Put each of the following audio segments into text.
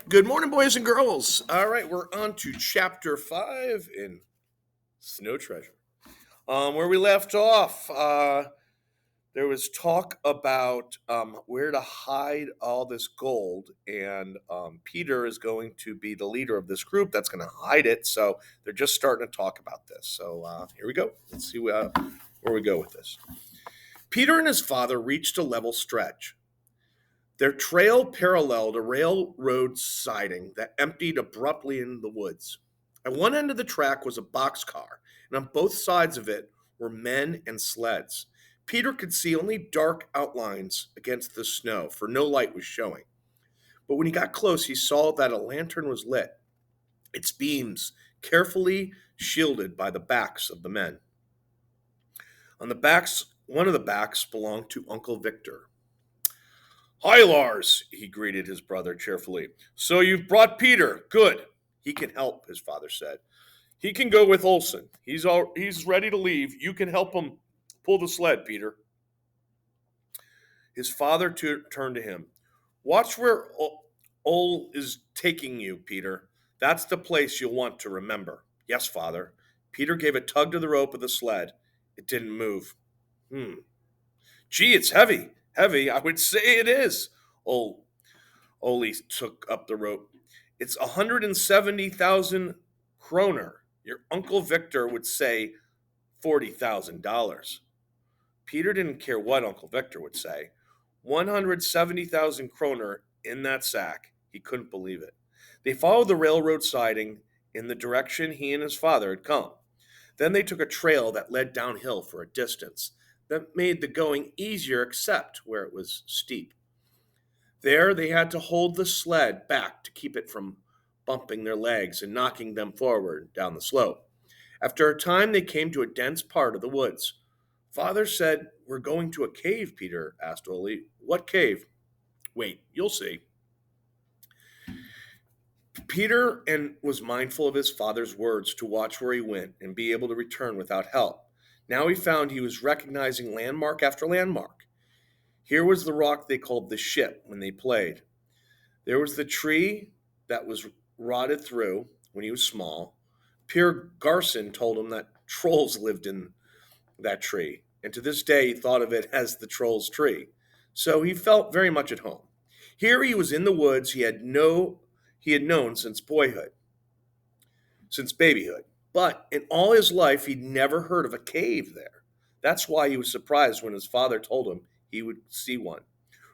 Good morning, boys and girls. All right, we're on to chapter 5 in Snow Treasure. Where we left off, there was talk about where to hide all this gold, and Peter is going to be the leader of this group that's going to hide it. So they're just starting to talk about this. So here we go. Let's see where we go with this. Peter and his father reached a level stretch. Their trail paralleled a railroad siding that emptied abruptly into the woods. At one end of the track was a boxcar, and on both sides of it were men and sleds. Peter could see only dark outlines against the snow, for no light was showing. But when he got close, he saw that a lantern was lit, its beams carefully shielded by the backs of the men. One of the backs belonged to Uncle Victor. "Hi, Lars," he greeted his brother cheerfully. "So you've brought Peter. Good. He can help," his father said. "He can go with Olson. He's ready to leave. You can help him pull the sled, Peter." His father turned to him. "Watch where Ol is taking you, Peter. That's the place you'll want to remember." "Yes, father." Peter gave a tug to the rope of the sled. It didn't move. Gee, it's heavy. Heavy, I would say it is. Ole took up the rope. "It's 170,000 kroner. Your Uncle Victor would say $40,000. Peter didn't care what Uncle Victor would say. 170,000 kroner in that sack. He couldn't believe it. They followed the railroad siding in the direction he and his father had come. Then they took a trail that led downhill for a distance that made the going easier except where it was steep. There they had to hold the sled back to keep it from bumping their legs and knocking them forward down the slope. After a time, they came to a dense part of the woods. "Father said we're going to a cave," Peter asked Ole. "What cave?" "Wait, you'll see." Peter was mindful of his father's words to watch where he went and be able to return without help. Now he found he was recognizing landmark after landmark. Here was the rock they called the Ship when they played. There was the tree that was rotted through when he was small. Pierre Garson told him that trolls lived in that tree, and to this day he thought of it as the troll's tree. So he felt very much at home. Here he was in the woods he had known since boyhood, since babyhood. But in all his life he'd never heard of a cave there. That's why he was surprised when his father told him he would see one.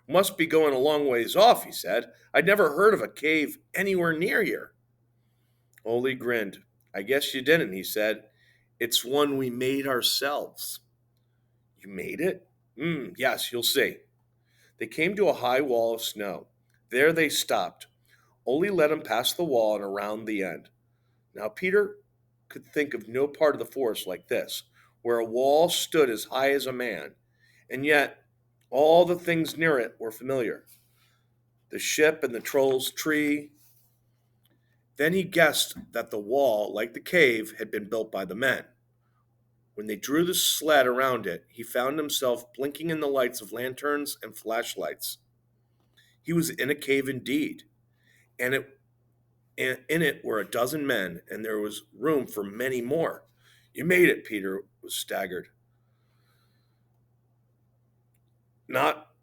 "Must be going a long ways off," he said. "I'd never heard of a cave anywhere near here." Ole grinned. "I guess you didn't," he said. "It's one we made ourselves." "You made it?" Yes, you'll see." They came to a high wall of snow. There they stopped. Ole led him past the wall and around the end. Now Peter could think of no part of the forest like this, where a wall stood as high as a man, and yet all the things near it were familiar. The ship and the troll's tree. Then he guessed that the wall, like the cave, had been built by the men. When they drew the sled around it, he found himself blinking in the lights of lanterns and flashlights. He was in a cave indeed, and in it were a dozen men, and there was room for many more. "You made it," Peter was staggered. Not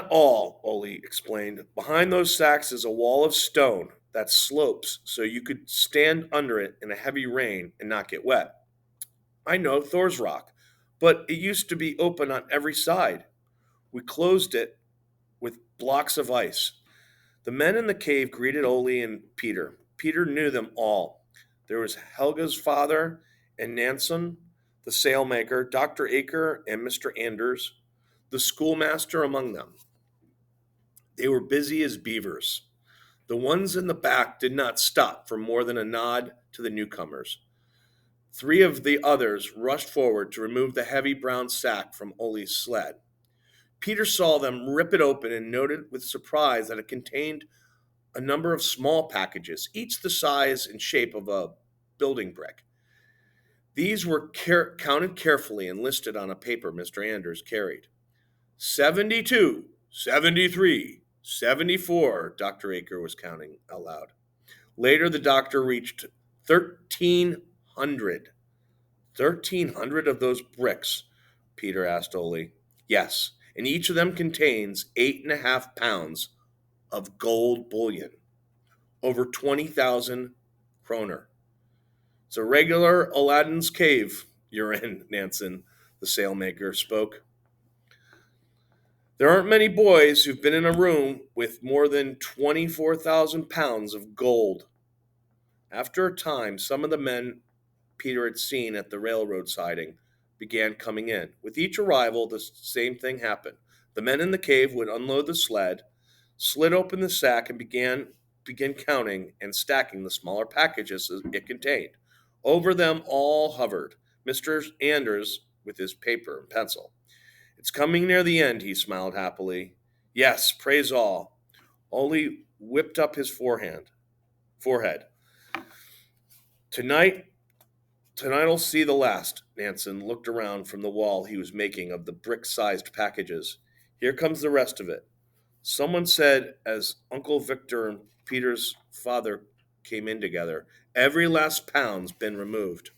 all," Ole explained. "Behind those sacks is a wall of stone that slopes so you could stand under it in a heavy rain and not get wet." "I know, Thor's Rock, but it used to be open on every side. We closed it with blocks of ice." The men in the cave greeted Ole and Peter. Peter knew them all. There was Helga's father and Nansen, the sailmaker, Dr. Aker, and Mr. Anders, the schoolmaster among them. They were busy as beavers. The ones in the back did not stop for more than a nod to the newcomers. Three of the others rushed forward to remove the heavy brown sack from Ole's sled. Peter saw them rip it open and noted with surprise that it contained a number of small packages, each the size and shape of a building brick. These were counted carefully and listed on a paper Mr. Anders carried. 72, 73, 74, Dr. Aker was counting aloud. Later, the doctor reached 1,300. 1,300 of those bricks, Peter asked Ole. Yes, and each of them contains 8.5 pounds of gold bullion, over 20,000 kroner. It's a regular Aladdin's cave you're in, Nansen, the sailmaker spoke. There aren't many boys who've been in a room with more than 24,000 pounds of gold. After a time, some of the men Peter had seen at the railroad siding began coming in. With each arrival, the same thing happened. The men in the cave would unload the sled, slid open the sack, and begin counting and stacking the smaller packages it contained. Over them all hovered Mr. Anders with his paper and pencil. It's coming near the end, he smiled happily. Yes, praise all. Ole whipped up his forehead. Tonight'll see the last. Nansen looked around from the wall he was making of the brick-sized packages. Here comes the rest of it. Someone said as Uncle Victor and Peter's father came in together, every last pound's been removed.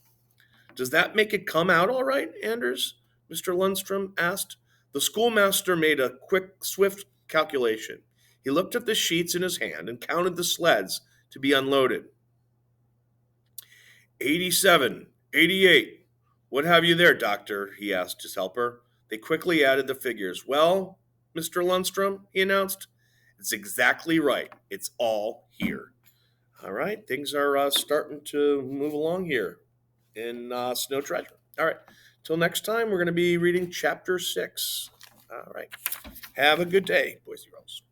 Does that make it come out all right, Anders? Mr. Lundstrom asked. The schoolmaster made a quick, swift calculation. He looked at the sheets in his hand and counted the sleds to be unloaded. 87, 88. What have you there, Doctor? He asked his helper. They quickly added the figures. Well, Mr. Lundstrom, he announced, it's exactly right. It's all here. All right, things are starting to move along here in Snow Treasure. All right, till next time, we're going to be reading Chapter 6. All right, have a good day, boys and girls.